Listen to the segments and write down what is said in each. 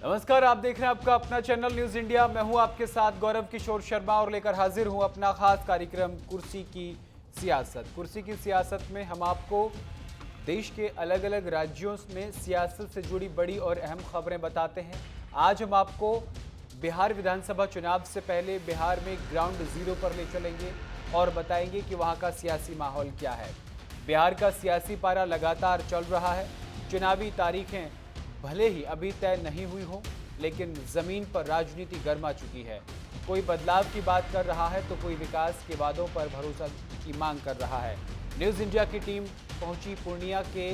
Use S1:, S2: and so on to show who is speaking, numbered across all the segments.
S1: नमस्कार, आप देख रहे हैं आपका अपना चैनल न्यूज इंडिया। मैं हूं आपके साथ गौरव किशोर शर्मा और लेकर हाजिर हूं अपना खास कार्यक्रम कुर्सी की सियासत। कुर्सी की सियासत में हम आपको देश के अलग अलग राज्यों में सियासत से जुड़ी बड़ी और अहम खबरें बताते हैं। आज हम आपको बिहार विधानसभा चुनाव से पहले बिहार में ग्राउंड जीरो पर ले चलेंगे और बताएंगे कि वहां का सियासी माहौल क्या है। बिहार का सियासी पारा लगातार चल रहा है। चुनावी तारीखें भले ही अभी तय नहीं हुई हो, लेकिन जमीन पर राजनीति गर्मा चुकी है। कोई बदलाव की बात कर रहा है तो कोई विकास के वादों पर भरोसा की मांग कर रहा है। न्यूज इंडिया की टीम पहुंची पूर्णिया के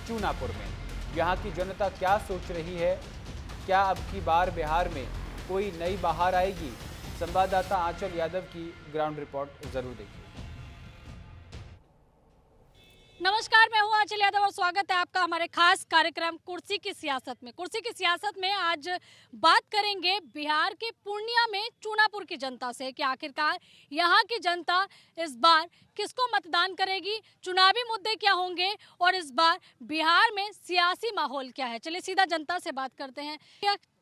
S1: चूनापुर में। यहां की जनता क्या सोच रही है, क्या अब की बार बिहार में कोई नई बहार आएगी? संवाददाता आंचल यादव की ग्राउंड रिपोर्ट जरूर देखिए।
S2: नमस्कार, मैं हूं आंचल यादव और स्वागत है आपका हमारे खास कार्यक्रम कुर्सी की सियासत में। कुर्सी की सियासत में आज बात करेंगे बिहार के पूर्णिया में चूनापुर की जनता से कि आखिरकार यहां की जनता इस बार किसको मतदान करेगी, चुनावी मुद्दे क्या होंगे और इस बार बिहार में सियासी माहौल क्या है। चलिए सीधा जनता से बात करते हैं।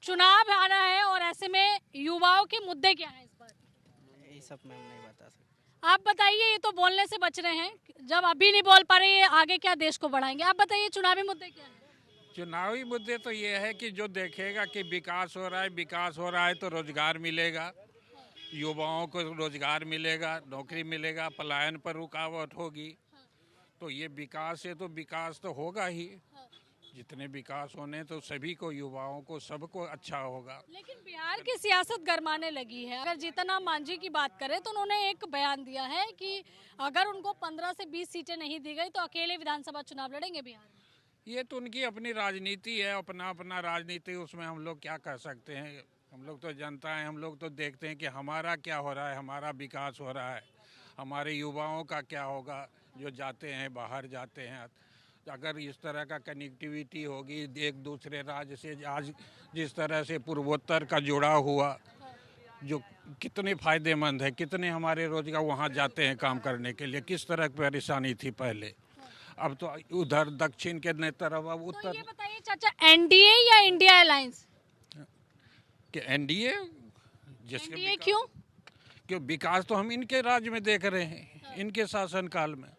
S2: चुनाव आना है और ऐसे में युवाओं के मुद्दे क्या है इस बार?
S3: ये सब मैम नहीं बता सकते।
S2: आप बताइए, ये तो बोलने से बच रहे हैं, जब अभी नहीं बोल पा रहे आगे क्या देश को बढ़ाएंगे? आप बताइए चुनावी मुद्दे क्या हैं?
S4: चुनावी मुद्दे तो ये है कि जो देखेगा कि विकास हो रहा है तो रोजगार मिलेगा, युवाओं को रोजगार मिलेगा, नौकरी मिलेगा, पलायन पर रुकावट होगी। तो ये विकास है तो विकास तो होगा ही। जितने विकास होने तो सभी को, युवाओं को, सबको अच्छा होगा।
S2: लेकिन बिहार की सियासत गरमाने लगी है। अगर जीतन मांझी की बात करें तो उन्होंने एक बयान दिया है कि अगर उनको 15 से 20 सीटें नहीं दी गई तो अकेले विधानसभा चुनाव लड़ेंगे बिहार में।
S4: ये तो उनकी अपनी राजनीति है, अपना अपना राजनीति, उसमें हम लोग क्या कह सकते हैं। हम लोग तो जनता है, हम लोग तो देखते हैं कि हमारा क्या हो रहा है, हमारा विकास हो रहा है, हमारे युवाओं का क्या होगा जो जाते हैं, बाहर जाते हैं। अगर इस तरह का कनेक्टिविटी होगी एक दूसरे राज्य से, आज जिस तरह से पूर्वोत्तर का जुड़ा हुआ, जो कितने फायदेमंद है, कितने हमारे रोजगार वहाँ जाते हैं काम करने के लिए, किस तरह की परेशानी थी पहले, अब तो उधर दक्षिण के तरफ, अब
S2: तो
S4: उत्तर।
S2: ये बताइए चाचा, एनडीए या इंडिया अलायंस?
S4: कि एनडीए, जिसके
S2: एनडीए क्यों?
S4: क्यों विकास तो हम इनके राज्य में देख रहे हैं, इनके शासनकाल में।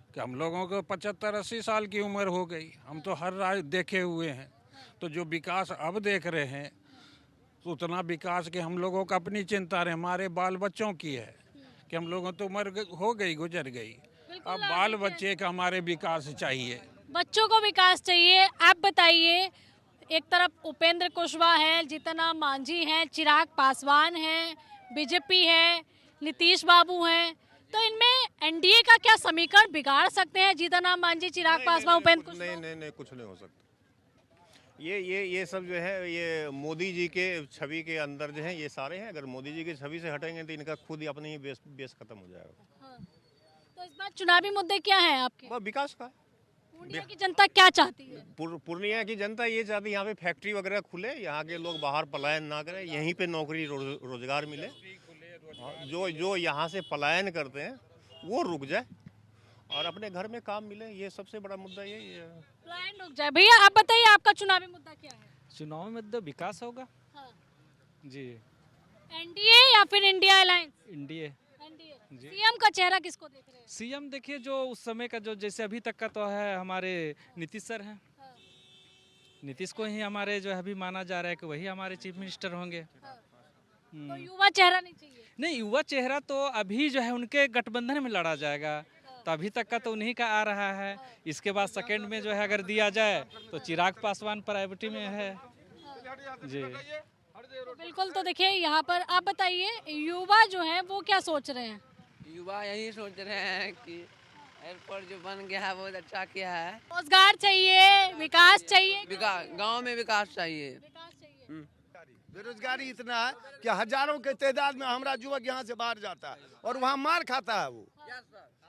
S4: कि हम लोगों को 75-80 साल की उम्र हो गई, हम तो हर राज्य देखे हुए हैं। तो जो विकास अब देख रहे हैं तो उतना विकास के हम लोगों का अपनी चिंता रहे, हमारे बाल बच्चों की है कि हम लोगों तो उम्र हो गई, गुजर गई। अब बाल बच्चे का हमारे विकास चाहिए,
S2: बच्चों को विकास चाहिए। आप बताइए, एक तरफ उपेंद्र कुशवाहा है, जीतन मांझी हैं, चिराग पासवान हैं, बीजेपी है, नीतीश बाबू हैं, तो इनमें एनडीए का क्या समीकरण बिगाड़ सकते हैं? जीतन मांझी, चिराग पासवान, उपेंद्र कुशवाहा?
S5: नहीं, कुछ नहीं हो सकता। ये सब जो है, ये मोदी जी के छवि के अंदर जो है ये सारे हैं। अगर मोदी जी की छवि से हटेंगे तो इनका खुद ही अपनी ही बेस खत्म हो जाएगा।
S2: हाँ। तो इस बार चुनावी मुद्दे क्या हैं आपके?
S5: बस विकास का।
S2: पूर्णिया की जनता क्या चाहती है?
S5: पूर्णिया की जनता ये चाहती है यहाँ पे फैक्ट्री वगैरह खुले, यहाँ के लोग बाहर पलायन ना करें, यहीं पे नौकरी रोजगार मिले। जो यहाँ से पलायन करते हैं वो रुक जाए और अपने घर में काम मिले। ये सबसे बड़ा मुद्दा यही है।
S2: प्लान रुक जाए। भैया आप बताइए, आपका चुनावी मुद्दा क्या है?
S3: चुनाव में तो विकास होगा।
S2: हाँ।
S3: जी।
S2: एनडीए या फिर India alliance?
S3: NDA.
S2: NDA. CM का चेहरा किसको देख रहे हैं?
S3: सीएम देखिए, जो उस समय का जो जैसे अभी तक का तो है हमारे नीतीश सर हैं।
S2: हाँ।
S3: नीतीश को ही हमारे जो है अभी माना जा रहा है कि वही हमारे चीफ मिनिस्टर होंगे।
S2: तो युवा चेहरा नहीं चाहिए?
S3: नहीं, युवा चेहरा तो अभी जो है उनके गठबंधन में लड़ा जाएगा, तो अभी तक का तो उन्हीं का आ रहा है। इसके बाद सेकंड में जो है अगर दिया जाए तो चिराग पासवान प्रायोरिटी में है। जी
S2: तो बिल्कुल। तो देखिए यहाँ पर आप बताइए, युवा जो है वो क्या सोच रहे हैं?
S6: युवा यही सोच रहे हैं कि एयरपोर्ट जो बन गया है बहुत अच्छा किया है।
S2: रोजगार चाहिए, विकास चाहिए।
S6: विकास, गांव में विकास चाहिए।
S2: विकास चाहिए।
S7: बेरोजगारी इतना है कि हजारों के तादाद में हमारा युवक यहाँ से बाहर जाता है और वहाँ मार खाता है। वो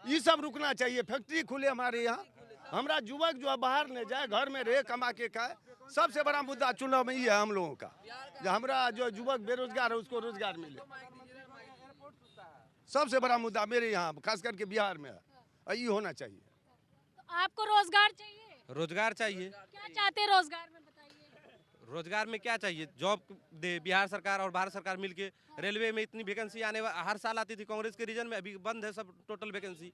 S7: ये सब रुकना चाहिए। फैक्ट्री खुले हमारे यहाँ, हमारा युवक जो है बाहर ले जाए, घर में रहे, कमा के खाए। सबसे बड़ा मुद्दा चुनाव में ये है हम लोगों का, जो हमारा जो युवक बेरोजगार है उसको रोजगार मिले। सबसे बड़ा मुद्दा मेरे यहाँ खास करके बिहार में है, ये होना चाहिए।
S2: तो आपको रोजगार चाहिए?
S8: रोजगार चाहिए।
S2: क्या चाहते हैं रोजगार में, बताइए।
S8: रोजगार में क्या चाहिए, जॉब दे बिहार सरकार और भारत सरकार मिलके। रेलवे में इतनी वैकेंसी हर साल आती थी कांग्रेस के रीजन में, अभी बंद है सब टोटल वैकेंसी।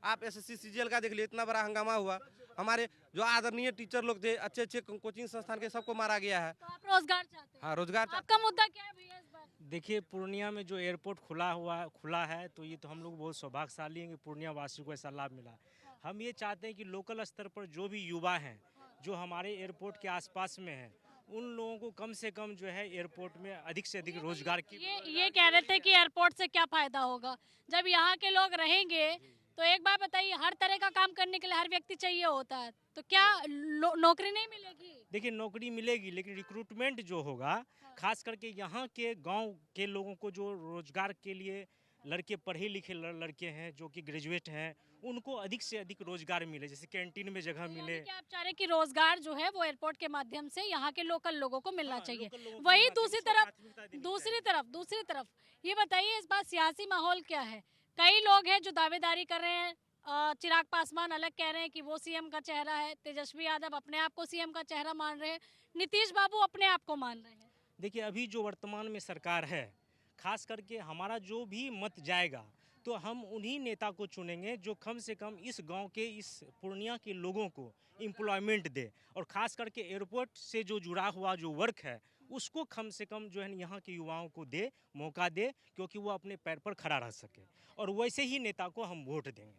S8: आप एसएससी सीजीएल का देख लिए, इतना बड़ा हंगामा हुआ। हमारे जो आदरणीय टीचर लोग थे, अच्छे अच्छे कोचिंग संस्थान के, सबको मारा गया है।
S2: तो आप रोजगार चाहते हैं?
S8: हाँ, रोजगार
S2: आपका मुद्दा क्या है भैया इस बार?
S9: देखिए, पूर्णिया में जो एयरपोर्ट खुला है तो ये तो हम लोग बहुत सौभाग्यशाली हैं कि पूर्णिया वासियों को ऐसा लाभ मिला। हम ये चाहते हैं कि लोकल स्तर पर जो भी युवा हैं जो हमारे एयरपोर्ट के आसपास में हैं, उन लोगों को कम से कम जो है एयरपोर्ट में अधिक से अधिक रोजगार की।
S2: ये कह रहे थे कि एयरपोर्ट से क्या फायदा होगा जब यहाँ के लोग रहेंगे। तो एक बात बताइए, हर तरह का काम करने के लिए हर व्यक्ति चाहिए होता है, तो क्या नौकरी नहीं मिलेगी?
S9: देखिए, नौकरी मिलेगी लेकिन रिक्रूटमेंट जो होगा, खास करके यहाँ के गांव के लोगों को जो रोजगार के लिए लड़के पढ़े लिखे लड़के हैं जो कि ग्रेजुएट हैं, उनको अधिक से अधिक रोजगार मिले, जैसे कैंटीन में जगह मिले।
S2: यानी कि आप चाह रहे हैं कि रोजगार जो है वो एयरपोर्ट के माध्यम से यहाँ के लोकल लोगों को मिलना चाहिए।
S9: लोकल लोगों को
S2: वही
S9: मिलना
S2: दूसरी
S9: चाहिए,
S2: तरफ
S9: प्राथमिकता देनी
S2: दूसरी तरफ ये बताइए, इस बार सियासी माहौल क्या है? कई लोग हैं जो दावेदारी कर रहे हैं। चिराग पासवान अलग कह रहे हैं कि वो सीएम का चेहरा है, तेजस्वी यादव अपने आप को सीएम का चेहरा मान रहे हैं, नीतीश बाबू अपने आप को मान रहे हैं।
S9: देखिए, अभी जो वर्तमान में सरकार है, खास करके हमारा जो भी मत जाएगा तो हम उन्हीं नेता को चुनेंगे जो कम से कम इस गांव के, इस पूर्णिया के लोगों को एम्प्लॉयमेंट दे, और खास करके एयरपोर्ट से जो जुड़ा हुआ जो वर्क है उसको कम से कम जो है यहाँ के युवाओं को दे, मौका दे, क्योंकि वो अपने पैर पर खड़ा रह सके, और वैसे ही नेता को हम वोट देंगे।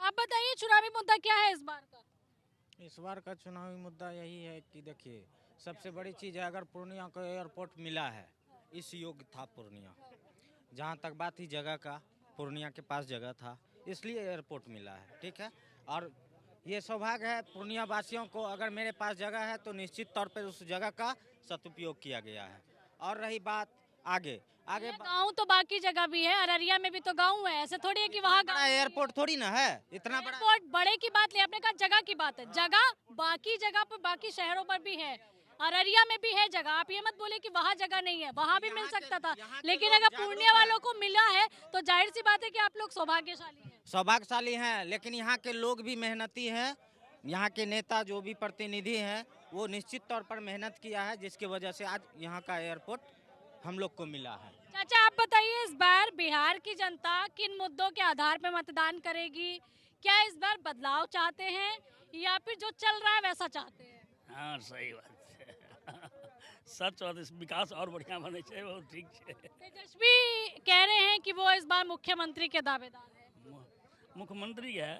S2: आप बताइए, चुनावी मुद्दा क्या है इस बार का?
S10: इस बार का चुनावी मुद्दा यही है कि देखिए, सबसे बड़ी चीज़ है, अगर पूर्णिया को एयरपोर्ट मिला है, इस योग्य था पूर्णिया। जहाँ तक बात ही जगह का, पूर्णिया के पास जगह था, इसलिए एयरपोर्ट मिला है, ठीक है। और ये सौभाग्य है पूर्णिया वासियों को, अगर मेरे पास जगह है तो निश्चित तौर पर उस जगह का सदुपयोग किया गया है। और रही बात आगे
S2: गांव तो बाकी जगह भी है, अररिया में भी तो गांव है, ऐसे थोड़ी है कि वहाँ
S10: बड़ा एयरपोर्ट थोड़ी ना है, इतना बड़ा
S2: एयरपोर्ट बड़े की बात नहीं, आपने कहा जगह की बात है। जगह बाकी जगह पर, बाकी शहरों पर भी है, अररिया में भी है जगह। आप ये मत बोले कि वहाँ जगह नहीं है, वहाँ भी मिल सकता था, लेकिन अगर पूर्णिया वालों को मिला है तो जाहिर सी बात है कि आप लोग
S10: सौभाग्यशाली हैं। लेकिन यहाँ के लोग भी मेहनती हैं, यहाँ के नेता जो भी प्रतिनिधि हैं वो निश्चित तौर पर मेहनत किया है, जिसकी वजह से आज यहाँ का एयरपोर्ट हम लोग को मिला है।
S2: चाचा, आप बताइए, इस बार बिहार की जनता किन मुद्दों के आधार पर मतदान करेगी? क्या इस बार बदलाव चाहते हैं या फिर जो चल रहा है वैसा चाहते हैं?
S11: हाँ, सही बात है। सच और विकास और बढ़िया बने चाहिए, वो ठीक है।
S2: तेजस्वी कह रहे हैं कि वो इस बार मुख्यमंत्री के दावेदार है।
S11: मुख्यमंत्री है,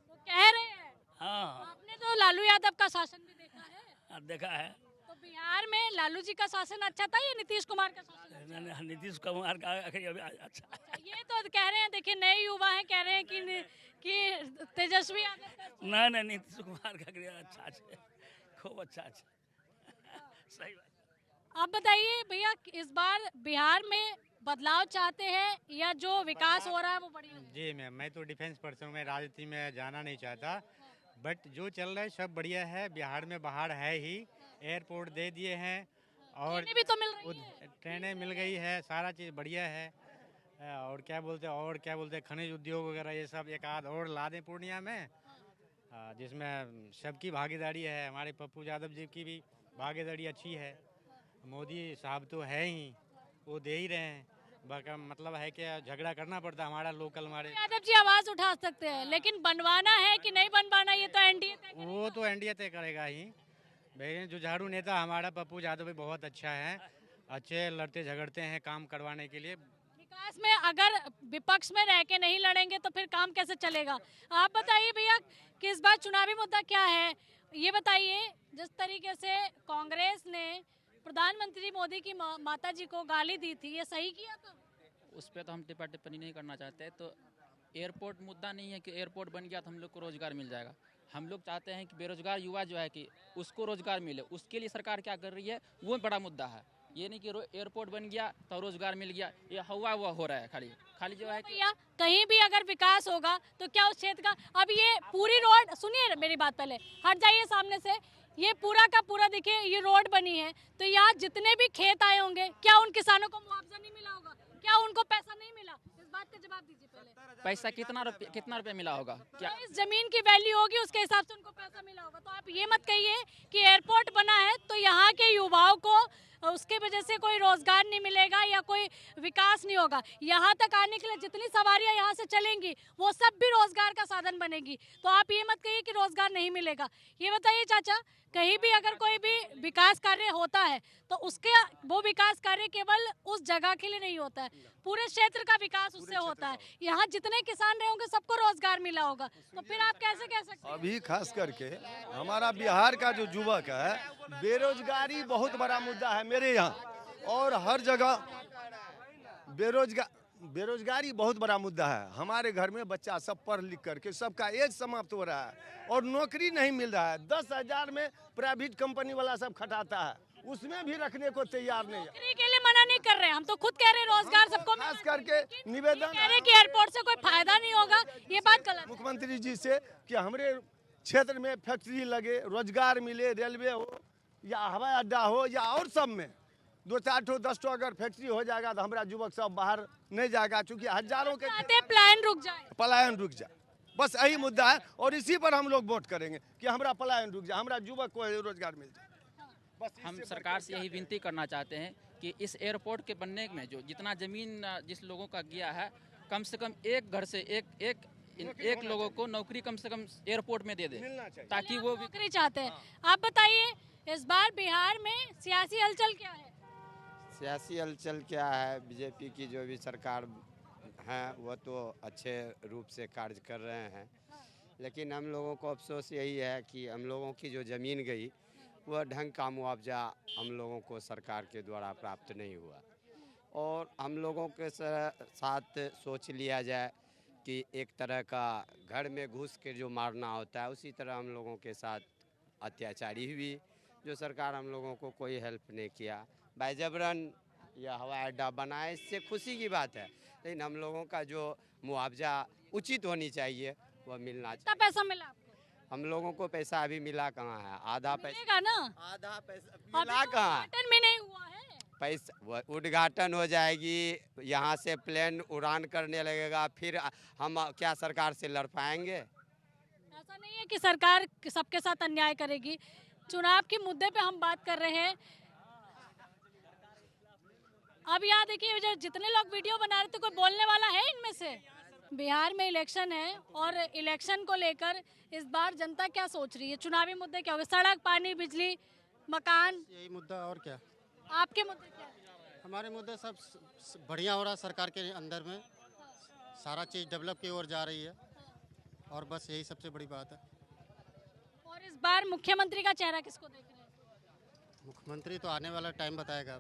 S2: वो कह रहे हैं।
S11: हाँ,
S2: आपने तो लालू यादव का शासन भी देखा है।
S11: देखा है।
S2: तो बिहार में लालू जी का शासन अच्छा था या नीतीश कुमार का शासन?
S11: नीतीश कुमार का अच्छा।
S2: ये तो कह रहे हैं, देखिए नए युवा हैं, कह रहे हैं कि तेजस्वी यादव
S11: नहीं, नीतीश कुमार का अच्छा है, खूब अच्छा है। सही बात।
S2: आप बताइए भैया, इस बार बिहार में बदलाव चाहते हैं या जो विकास हो रहा है वो बढ़िया?
S12: जी मैम, मैं तो डिफेंस पर्सन हूँ, मैं राजनीति में जाना नहीं चाहता, बट जो चल रहा है सब बढ़िया है। बिहार में बाहर है ही, एयरपोर्ट दे दिए हैं और
S2: ट्रेनें भी तो मिल रही है।
S12: ट्रेनें मिल गई है, सारा चीज़ बढ़िया है। और क्या बोलते हैं खनिज उद्योग वगैरह ये सब एक आध और ला दें पूर्णिया में, जिसमें सबकी भागीदारी है। हमारे पप्पू यादव जी की भी भागीदारी अच्छी है, मोदी साहब तो है ही, वो दे ही रहे हैं। बाकी मतलब है कि झगड़ा करना पड़ता हमारा लोकल, हमारे
S2: यादव जी आवाज उठा सकते हैं, लेकिन बनवाना है कि नहीं बनवाना ये तो एनडीए तय करेगा।
S12: वो तो एनडीए तय करेगा ही। लेकिन जो झाड़ू नेता हमारा पप्पू यादव भी बहुत अच्छा है, अच्छे लड़ते झगड़ते हैं काम करवाने के लिए।
S2: विकास में अगर विपक्ष में रह के नहीं लड़ेंगे तो फिर काम कैसे चलेगा? आप बताइए भैया कि इस बार चुनावी मुद्दा क्या है, ये बताइए। जिस तरीके से कांग्रेस ने प्रधानमंत्री मोदी की माता जी को गाली दी थी, ये सही किया था?
S13: उस पर तो हम टिप्पणी टिप्पणी नहीं करना चाहते। तो एयरपोर्ट मुद्दा नहीं है कि एयरपोर्ट बन गया तो हम लोग को रोजगार मिल जाएगा। हम लोग चाहते हैं कि बेरोजगार युवा जो है कि उसको रोजगार मिले, उसके लिए सरकार क्या कर रही है वो बड़ा मुद्दा है। ये नहीं कि एयरपोर्ट बन गया तो रोजगार मिल गया, ये हुआ हो रहा है खाली जो है कि
S2: भैया कहीं भी अगर विकास होगा तो क्या उस क्षेत्र का, अब ये पूरी रोड, सुनिए मेरी बात पहले, हट जाइए सामने से, ये पूरा का पूरा देखिए ये रोड बनी है, तो यहाँ जितने भी खेत आए होंगे, क्या उन किसानों को मुआवजा नहीं मिला होगा? क्या उनको पैसा नहीं मिला? इस बात का जवाब दीजिए पहले।
S13: पैसा कितना रुपये मिला होगा? क्या
S2: तो इस जमीन की वैल्यू होगी, उसके हिसाब से उनको पैसा मिला होगा। तो आप ये मत कहिए कि एयरपोर्ट बना है तो यहाँ के युवाओं को उसके वजह से कोई रोजगार नहीं मिलेगा या कोई विकास नहीं होगा। यहाँ तक आने के लिए जितनी सवारियाँ यहाँ से चलेंगी वो सब भी रोजगार का साधन बनेगी। तो आप ये मत कहिए कि रोजगार नहीं मिलेगा। ये बताइए चाचा, कहीं भी अगर कोई भी विकास कार्य होता है तो उसके वो विकास कार्य केवल उस जगह के लिए नहीं होता है, पूरे क्षेत्र का विकास उससे होता है। यहाँ जितने किसान रहे होंगे सबको रोजगार मिला होगा, तो फिर आप कैसे कह सकते हैं?
S7: अभी खास करके हमारा बिहार का जो युवक है, बेरोजगारी बहुत बड़ा मुद्दा है मेरे यहाँ, और हर जगह बेरोजगारी बहुत बड़ा मुद्दा है। हमारे घर में बच्चा सब पढ़ लिख करके सबका एज समाप्त हो रहा है और नौकरी नहीं मिल रहा है। 10,000 में प्राइवेट कंपनी वाला सब खटाता है, उसमें भी रखने को तैयार नहीं है।
S2: नौकरी के लिए मना नहीं कर रहे, हम तो खुद कह रहे हैं रोजगार सबको।
S7: खास करके निवेदन
S2: कह रहे हैं कि एयरपोर्ट से कोई फायदा नहीं होगा, ये बात गलत है।
S7: मुख्यमंत्री जी से कि हमारे क्षेत्र में फैक्ट्री लगे, रोजगार मिले, रेलवे हो या हवाई अड्डा हो या और सब में 2-4 ठो 10 ठो अगर फैक्ट्री हो जाएगा तो हमारा युवक सब बाहर नहीं जाएगा, चूंकि हजारों के पलायन रुक जाए। बस यही मुद्दा है और इसी पर हम लोग वोट करेंगे कि हमारा पलायन रुक जाए, हमारा युवक को रोजगार मिल जाए।
S13: हम सरकार से यही विनती करना चाहते हैं कि इस एयरपोर्ट के बनने में जो जितना ज़मीन जिस लोगों का गया है, कम से कम एक घर से एक लोगों को नौकरी कम से कम एयरपोर्ट में दे दे, ताकि वो
S2: नौकरी चाहते हैं। आप बताइए इस बार बिहार में सियासी हलचल क्या है?
S14: सियासी हलचल क्या है, बीजेपी की जो भी सरकार है वो तो अच्छे रूप से कार्य कर रहे हैं, लेकिन हम लोगों को अफसोस यही है कि हम लोगों की जो ज़मीन गई वह ढंग का मुआवजा हम लोगों को सरकार के द्वारा प्राप्त नहीं हुआ। और हम लोगों के साथ सोच लिया जाए कि एक तरह का घर में घुस के जो मारना होता है उसी तरह हम लोगों के साथ अत्याचारी हुई, जो सरकार हम लोगों को कोई हेल्प नहीं किया। बाइजबरन या हवाई अड्डा बनाए, इससे खुशी की बात है, लेकिन हम लोगों का जो मुआवजा उचित होनी चाहिए वह मिलना चाहिए।
S2: पैसा मिला आपको?
S14: हम लोगों को पैसा अभी मिला कहाँ है? आधा पैसा
S2: ना,
S14: आधा पैसा मिला कहाँ?
S2: में नहीं हुआ है
S14: पैसा उद्घाटन हो जाएगी, यहाँ से प्लेन उड़ान करने लगेगा, फिर हम क्या सरकार से लड़ पाएंगे?
S2: ऐसा नहीं है कि सरकार सबके साथ अन्याय करेगी। चुनाव के मुद्दे पे हम बात कर रहे हैं। अब यहाँ देखिए जो जितने लोग वीडियो बना रहे थे, कोई बोलने वाला है इनमें से? बिहार में इलेक्शन है और इलेक्शन को लेकर इस बार जनता क्या सोच रही है? चुनावी मुद्दे क्या होंगे? सड़क, पानी, बिजली, मकान,
S15: यही मुद्दा और क्या?
S2: आपके मुद्दे क्या है?
S15: हमारे मुद्दे सब बढ़िया हो रहा है, सरकार के अंदर में सारा चीज़ डेवलप की ओर जा रही है और बस यही सबसे बड़ी बात है।
S2: और इस बार मुख्यमंत्री का चेहरा किसको देख रहे हैं?
S15: मुख्यमंत्री तो आने वाला टाइम बताएगा,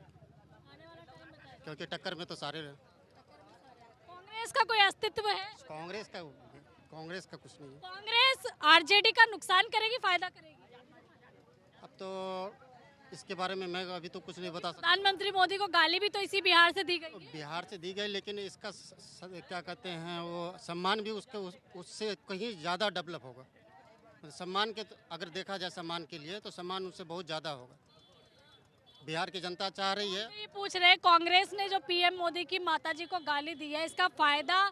S15: क्योंकि टक्कर में तो सारे रहे।
S2: कांग्रेस का कोई अस्तित्व है?
S15: कांग्रेस का कुछ नहीं है।
S2: कांग्रेस आरजेडी का नुकसान करेगी, फायदा करेगी?
S15: अब तो इसके बारे में मैं अभी तो कुछ नहीं बता सकता।
S2: प्रधानमंत्री मोदी को गाली भी तो इसी बिहार से दी गई है।
S15: बिहार से दी गई, लेकिन इसका क्या कहते हैं वो सम्मान भी उससे कहीं ज़्यादा डेवलप होगा। सम्मान के अगर देखा जाए सम्मान के लिए तो सम्मान उससे बहुत ज़्यादा होगा। बिहार की जनता चाह रही है।
S2: ये पूछ रहे कांग्रेस ने जो पीएम मोदी की माताजी को गाली दी है, इसका फायदा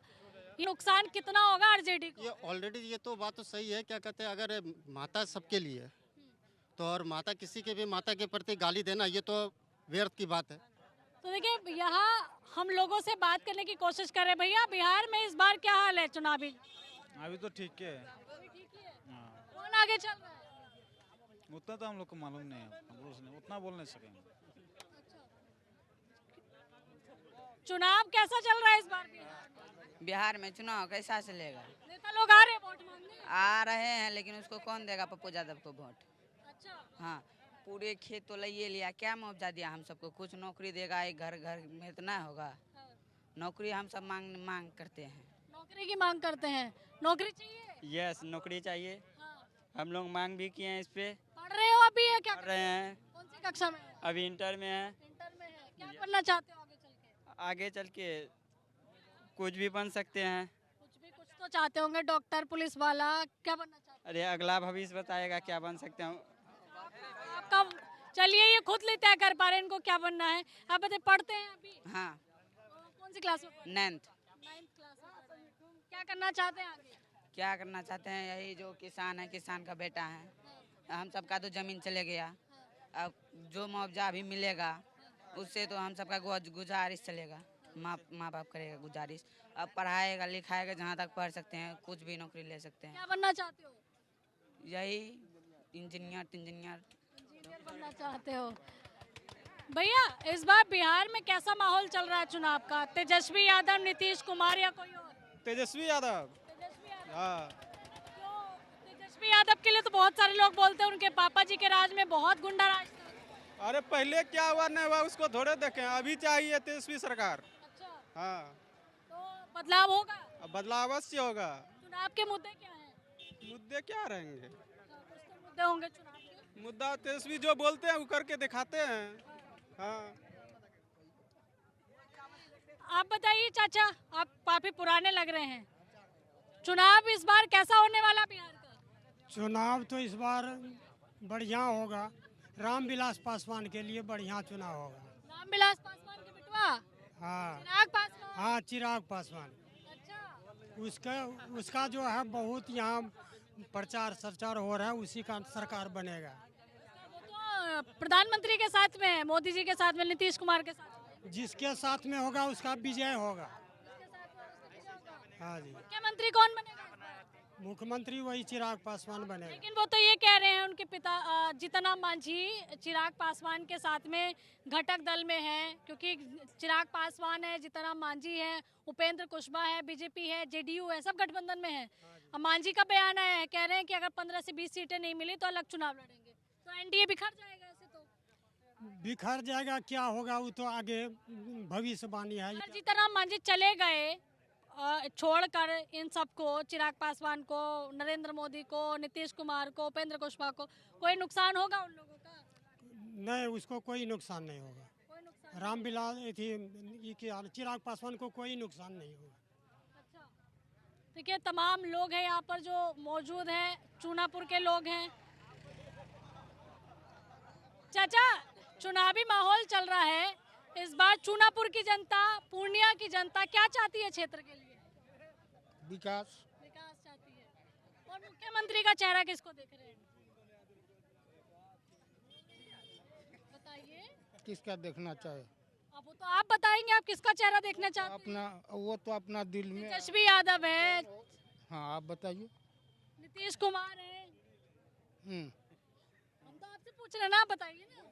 S2: नुकसान कितना होगा आरजेडी को?
S15: ये ऑलरेडी ये तो बात तो सही है, क्या कहते हैं अगर माता सबके लिए तो और माता किसी के भी माता के प्रति गाली देना ये तो व्यर्थ की बात है।
S2: तो देखिए यहाँ हम लोगों से बात करने की कोशिश कर रहे हैं। भैया बिहार में इस बार क्या हाल है चुनावी?
S3: अभी तो ठीक है।
S2: कौन आगे चल रहा है?
S3: उतना तो हम लोग को मालूम नहीं है, उतना बोल नहीं सकेंगे।
S2: चुनाव कैसा चल रहा है इस बार?
S6: बिहार में चुनाव कैसा चलेगा?
S2: नेता लोग आ रहे हैं वोट मांगने?
S6: आ रहे हैं, लेकिन उसको कौन देगा पप्पू यादव को वोट?
S2: अच्छा।
S6: हाँ, पूरे खेत तो ले लिया, क्या मुआवजा दिया हम सबको? कुछ नौकरी देगा, एक घर में तो ना होगा। नौकरी हम सब मांग करते हैं।
S2: नौकरी की मांग करते हैं। नौकरी चाहिए?
S16: यस, नौकरी चाहिए। हम लोग मांग भी किए हैं इस पे।
S2: पढ़ रहे हो अभी? है क्या
S16: पढ़ रहे हैं?
S2: कौन सी कक्षा में?
S16: अभी इंटर में है।
S2: इंटर में है। क्या बनना चाहते हो आगे चल के?
S16: आगे चल के कुछ भी बन सकते हैं।
S2: कुछ तो चाहते होंगे, डॉक्टर, पुलिस वाला, क्या बनना चाहते हैं?
S16: अरे अगला भविष्य बताएगा क्या बन सकते हैं।
S2: चलिए ये खुद नहीं तय कर पा रहे हैं इनको क्या बनना है। आप बताइए, पढ़ते हैं अभी?
S6: हाँ,
S2: कौन सी क्लास में?
S6: 9th।
S2: 9th क्लास में। क्या करना चाहते हैं आगे?
S6: क्या करना चाहते हैं, यही जो किसान है, किसान का बेटा है। हम सबका तो जमीन चले गया, अब जो मुआवजा भी मिलेगा उससे तो हम सबका गुजारिश चलेगा, माँ बाप करेगा गुजारिश। अब पढ़ाएगा लिखाएगा, जहाँ तक पढ़ सकते हैं, कुछ भी नौकरी ले सकते हैं।
S2: क्या बनना चाहते हो?
S6: यही इंजीनियर
S2: बनना चाहते हो। भैया, इस बार बिहार में कैसा माहौल चल रहा है चुनाव का? तेजस्वी यादव, नीतीश कुमार या कोई और?
S8: तेजस्वी यादव। हाँ,
S2: तेजस्वी यादव के लिए तो बहुत सारे लोग बोलते हैं उनके पापा जी के राज में बहुत गुंडा राज था।
S8: अरे पहले क्या हुआ नहीं हुआ उसको थोड़े देखें, अभी चाहिए तेजस्वी सरकार।
S2: अच्छा,
S8: हाँ,
S2: तो बदलाव होगा?
S8: अब बदलाव अवश्य होगा।
S2: चुनाव के मुद्दे क्या हैं?
S8: मुद्दे क्या रहेंगे?
S2: कुछ तो मुद्दे होंगे चुनाव के।
S8: मुद्दा तेजस्वी जो बोलते हैं वो करके दिखाते हैं। हाँ।
S2: आप बताइए चाचा, आप काफी पुराने लग रहे हैं, चुनाव इस बार कैसा होने वाला बिहार का?
S17: चुनाव तो इस बार बढ़िया होगा, रामविलास पासवान के लिए बढ़िया चुनाव होगा।
S2: रामविलास पासवान के बेटवा?
S17: हाँ,
S2: चिराग पासवान?
S17: हाँ, चिराग पासवान। उसका जो है बहुत यहाँ प्रचार सरचार हो रहा है, उसी का सरकार बनेगा।
S2: वो तो प्रधानमंत्री के साथ में है, मोदी जी के साथ में, नीतीश कुमार के साथ में।
S17: जिसके साथ में होगा उसका विजय होगा। हाँ जी।
S2: मुख्यमंत्री कौन बनेगा इस बार?
S17: मुख्यमंत्री वही चिराग पासवान बनेगा।
S2: लेकिन वो तो ये कह रहे हैं उनके पिता जीतन मांझी चिराग पासवान के साथ में घटक दल में है, क्योंकि चिराग पासवान है, जीतन मांझी है, उपेंद्र कुशवाहा है, बीजेपी है, जेडीयू है, सब गठबंधन में है। अब मांझी का बयान आया है, कह रहे हैं कि अगर 15 से 20 सीटें नहीं मिली तो अलग चुनाव लड़ेंगे, तो एनडीए बिखर जाएगा। ऐसे तो
S17: बिखर जाएगा, क्या होगा वो तो आगे भविष्यवाणी है।
S2: जीतन मांझी चले गए छोड़कर इन सबको, चिराग पासवान को, नरेंद्र मोदी को, नीतीश कुमार को, उपेंद्र कुशवाहा को, कोई नुकसान होगा उन लोगों का?
S17: नहीं, उसको कोई नुकसान नहीं होगा। रामविलास चिराग पासवान को कोई नुकसान नहीं होगा।
S2: अच्छा, देखिए तमाम लोग हैं यहाँ पर जो मौजूद हैं, चूनापुर के लोग हैं। चाचा, चुनावी माहौल चल रहा है, इस बार चूनापुर की जनता, पूर्णिया की जनता क्या चाहती है क्षेत्र के लिए?
S17: विकास
S2: चाहती है। और मुख्यमंत्री का चेहरा किसको देख रहे हैं? बताइए,
S17: किसका देखना चाहे?
S2: अब वो तो आप बताएंगे, आप किसका चेहरा देखना चाहते हैं?
S17: अपना, वो तो अपना दिल में।
S2: तेजस्वी यादव है।
S17: हाँ, आप बताइए।
S2: नीतीश कुमार है।
S17: हम
S2: तो आपसे पूछ रहे हैं ना, आप बताइए ना।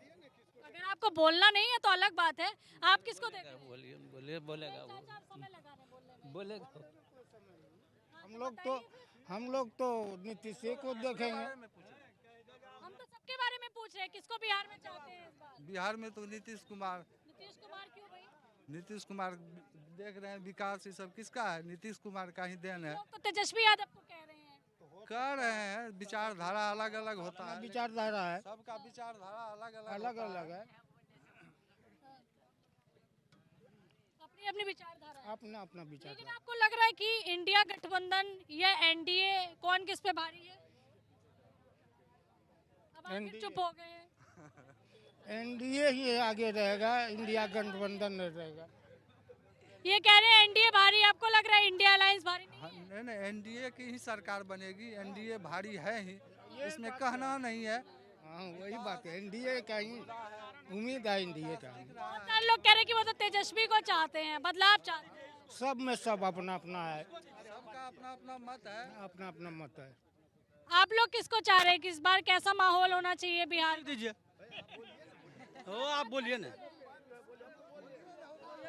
S2: अगर आपको बोलना नहीं है तो अलग बात है, आप किसको देख रहे हैं?
S11: बोलेगा बोलेगा।
S17: हम लोग तो नीतीश को देखेंगे।
S2: हम तो सबके बारे में पूछ रहे हैं, किसको बिहार में चाहते हैं इस बार?
S18: बिहार में तो नीतीश कुमार।
S2: नीतीश कुमार क्यों भाई?
S18: नीतीश कुमार देख रहे हैं, विकास ये सब किसका है? नीतीश कुमार का ही देन है।
S2: तो तेजस्वी यादव को कह रहे हैं।
S18: कह रहे हैं, विचारधारा अलग अलग होता है।
S17: विचारधारा है,
S18: सबका विचारधारा अलग
S17: अलग है।
S2: अपनी अपनी विचारधारा है।
S17: अपना विचार।
S2: लेकिन आपको लग रहा है कि इंडिया गठबंधन या एनडीए, कौन किस पे भारी है? अब आप फिर चुप हो गए हैं।
S17: एनडीए ही आगे रहेगा, इंडिया गठबंधन रहेगा।
S2: ये कह रहे हैं एनडीए भारी, आपको लग रहा है इंडिया अलायंस भारी नहीं है?
S18: नहीं, एनडीए की ही सरकार बनेगी। एनडीए भारी है ही, इसमें कहना नहीं है।
S17: हाँ, वही बात है, एनडीए का ही उम्मीद है, एनडीए का।
S2: बहुत सारे लोग कह रहे हैं कि वो तो तेजस्वी को चाहते हैं, बदलाव चाहते हैं।
S17: सब में सब अपना अपना है,
S18: सबका अपना अपना मत है।
S17: अपना अपना मत है।
S2: आप लोग किसको चाह रहे हैं कि इस बार कैसा माहौल होना चाहिए बिहार?
S11: दीजिए, हो आप बोलिए ना,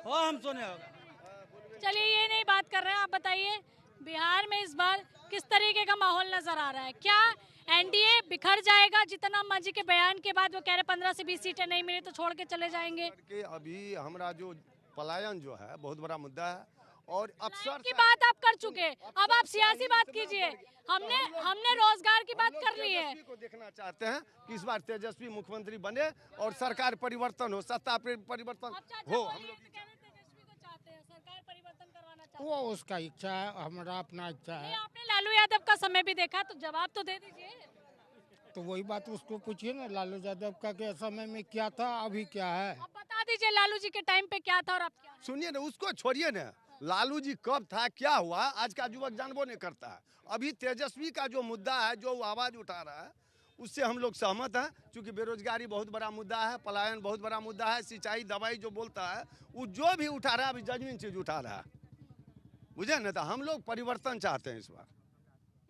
S11: हो हम सुने होगा।
S2: चलिए, ये नहीं बात कर रहे हैं, आप बताइए बिहार में इस बार किस तरीके का माहौल नजर आ रहा है? क्या एनडीए बिखर जाएगा? जीतन मांझी के बयान के बाद वो कह रहे 15 से 20 सीटें नहीं मिली तो छोड़ के चले जाएंगे।
S7: अभी हमारा जो पलायन जो है बहुत बड़ा मुद्दा है, और अफसर
S2: की बात आप कर चुके, अब आप सियासी बात कीजिए। हमने रोजगार की बात कर ली है।
S7: को देखना चाहते हैं कि इस बार तेजस्वी मुख्यमंत्री बने और सरकार परिवर्तन हो, सत्ता परिवर्तन हो। हम लोग
S2: सरकार परिवर्तन करवाना चाहते
S17: वो उसका इच्छा है, हमारा अपना इच्छा है।
S2: आपने लालू यादव का समय भी देखा, तो जवाब तो दे दीजिए।
S17: तो वही बात उसको पूछिए ना, लालू यादव का के समय में क्या था, अभी क्या है।
S2: आप बता दीजिए लालू जी के टाइम पे क्या था और अब क्या है?
S7: सुनिए ना, उसको छोड़िए ना, लालू जी कब था, क्या हुआ, आज का युवक जानबो नहीं करता है। अभी तेजस्वी का जो मुद्दा है, जो वो आवाज उठा रहा है, उससे हम लोग सहमत हैं। क्योंकि बेरोजगारी बहुत बड़ा मुद्दा है, पलायन बहुत बड़ा मुद्दा है, सिंचाई दवाई जो बोलता है, वो जो भी उठा रहा है अभी जमीन चीज उठा रहा है, बुझे ना। तो हम लोग परिवर्तन चाहते हैं इस बार।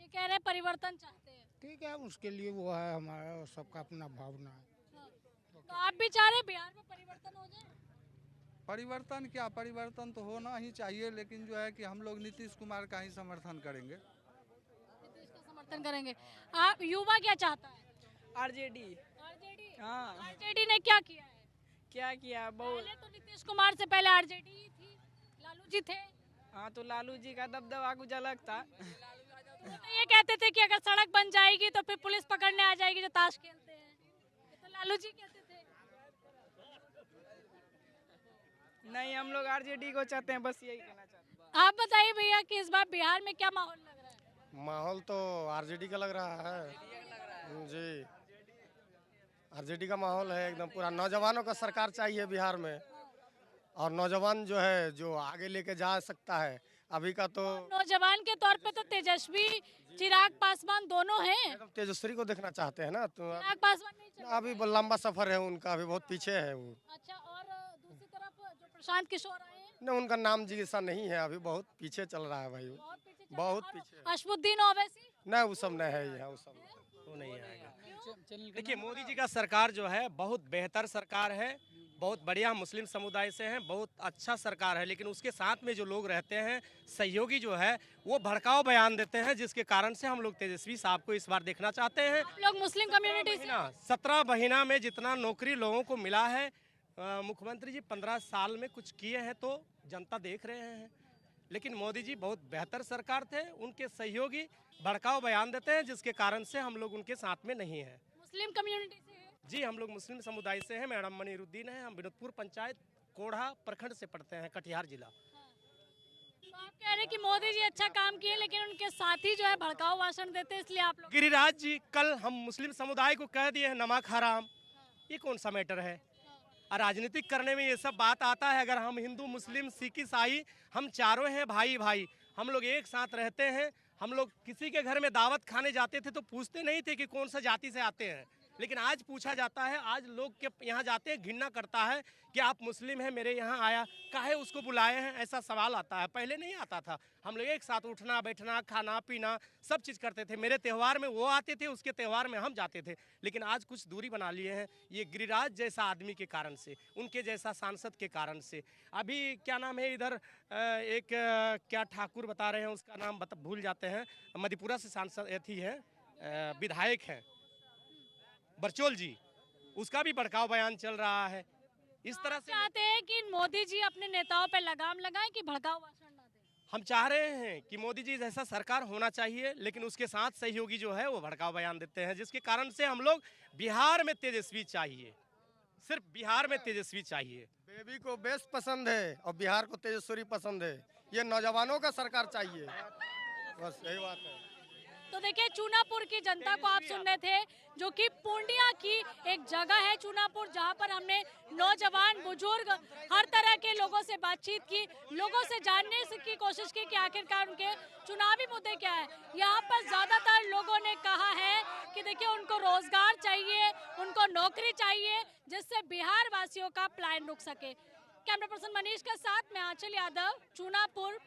S2: ये कह रहे हैं परिवर्तन चाहते हैं,
S17: ठीक है, उसके लिए वो है, हमारा और सबका अपना भावना है।
S2: तो आप भी चाह रहे हैं बिहार में परिवर्तन हो जाए?
S18: परिवर्तन क्या, परिवर्तन तो होना ही चाहिए, लेकिन जो है कि हम लोग नीतीश कुमार का ही समर्थन करेंगे।
S2: नीतीश का समर्थन करेंगे। आप युवा क्या चाहता है?
S19: आरजेडी।
S2: आरजेडी?
S19: हाँ।
S2: आरजेडी ने क्या किया है?
S19: क्या किया, बहुत।
S2: पहले तो नीतीश कुमार से पहले आरजेडी ही थी, लालू जी थे।
S19: हाँ, तो लालू जी का दबदबा कुछ अलग था।
S2: तो ये कहते थे कि अगर सड़क बन जाएगी तो फिर पुलिस पकड़ने आ जाएगी जो ताश खेलते हैं, ये तो लालू जी कहते थे।
S19: नहीं, हम लोग आरजेडी को चाहते हैं, बस यही कहना चाहते हैं।
S2: आप बताइए भैया कि इस बार बिहार में क्या माहौल लग रहा है?
S17: माहौल तो आरजेडी का लग रहा है जी, आरजेडी का माहौल है एकदम पूरा। नौजवानों का सरकार चाहिए बिहार में, और नौजवान जो है जो आगे लेके जा सकता है। अभी का तो
S2: नौजवान के तौर पे तो तेजस्वी चिराग पासवान दोनों हैं।
S17: तेजस्वी को देखना चाहते हैं ना, तो
S2: चिराग पासवान नहीं चल
S17: अभी लंबा सफर है उनका, अभी बहुत पीछे है वो।
S2: अच्छा, और दूसरी तरफ जो प्रशांत किशोर आए हैं,
S17: न, उनका नाम जिसा नहीं है, अभी बहुत पीछे चल रहा है भाई, बहुत पीछे।
S2: अशफुद्दीन ओवैसी
S17: न, वो सब नहीं है यहाँ, वो सब
S20: वो नहीं आएगा। देखिए, मोदी जी का सरकार जो है बहुत बेहतर सरकार है, बहुत बढ़िया मुस्लिम समुदाय से हैं, बहुत अच्छा सरकार है। लेकिन उसके साथ में जो लोग रहते हैं, सहयोगी जो है, वो भड़काऊ बयान देते हैं, जिसके कारण से हम लोग तेजस्वी साहब को इस बार देखना चाहते हैं।
S2: आप लोग मुस्लिम कम्युनिटी से?
S20: 17 महीना में जितना नौकरी लोगों को मिला है, मुख्यमंत्री जी 15 साल में कुछ किए हैं तो जनता देख रहे हैं। लेकिन मोदी जी बहुत बेहतर सरकार थे, उनके सहयोगी भड़काऊ बयान देते हैं, जिसके कारण से हम लोग उनके साथ में नहीं हैं।
S2: मुस्लिम कम्युनिटी से है?
S20: जी, हम लोग मुस्लिम समुदाय से हैं। मैडम मनीरुद्दीन है, हम विनोदपुर पंचायत कोढ़ा प्रखंड से पढ़ते हैं, कटिहार जिला।
S2: तो आप कह रहे हैं कि मोदी जी अच्छा काम किए, लेकिन उनके साथी जो है भड़काऊ भाषण देते हैं, इसलिए आप लोग।
S20: गिरिराज जी, कल हम मुस्लिम समुदाय को कह दिए हैं नमक हराम, ये कौन सा मैटर है? और राजनीतिक करने में ये सब बात आता है। अगर हम हिंदू मुस्लिम सिख ईसाई हम चारों हैं भाई भाई, हम लोग एक साथ रहते हैं। हम लोग किसी के घर में दावत खाने जाते थे तो पूछते नहीं थे कि कौन सा जाति से आते हैं, लेकिन आज पूछा जाता है। आज लोग के यहाँ जाते हैं, घृणा करता है कि आप मुस्लिम हैं, मेरे यहाँ आया, काहे उसको बुलाए हैं, ऐसा सवाल आता है। पहले नहीं आता था। हम लोग एक साथ उठना बैठना खाना पीना सब चीज़ करते थे। मेरे त्यौहार में वो आते थे, उसके त्यौहार में हम जाते थे। लेकिन आज कुछ दूरी बना लिए हैं, ये गिरिराज जैसा आदमी के कारण से, उनके जैसा सांसद के कारण से। अभी क्या नाम है इधर एक क्या ठाकुर बता रहे हैं, उसका नाम भूल जाते हैं, मधेपुरा से सांसद अथी है, विधायक हैं बरचोल जी, उसका भी भड़काऊ बयान चल रहा है। इस तरह से
S2: चाहते हैं कि मोदी जी अपने नेताओं पे लगाम लगाएं कि भड़काऊ भाषण ना दें?
S20: हम चाह रहे हैं कि मोदी जी जैसा सरकार होना चाहिए, लेकिन उसके साथ सहयोगी जो है वो भड़काऊ बयान देते हैं, जिसके कारण से हम लोग बिहार में तेजस्वी चाहिए, सिर्फ बिहार में तेजस्वी चाहिए।
S17: बेबी को बेस्ट पसंद है और बिहार को तेजस्वी पसंद है। ये नौजवानों का सरकार चाहिए, बस यही बात है।
S2: तो देखिए, चूनापुर की जनता को आप सुन रहे थे, जो कि पूर्णिया की एक जगह है चूनापुर, जहां पर हमने नौजवान बुजुर्ग हर तरह के लोगों से बातचीत की, लोगों से जानने की कोशिश की कि आखिरकार उनके चुनावी मुद्दे क्या है। यहाँ पर ज्यादातर लोगों ने कहा है कि देखिए, उनको रोजगार चाहिए, उनको नौकरी चाहिए, जिससे बिहार वासियों का पलायन रुक सके। कैमरा पर्सन मनीष के साथ मैं आंचल यादव, चूनापुर,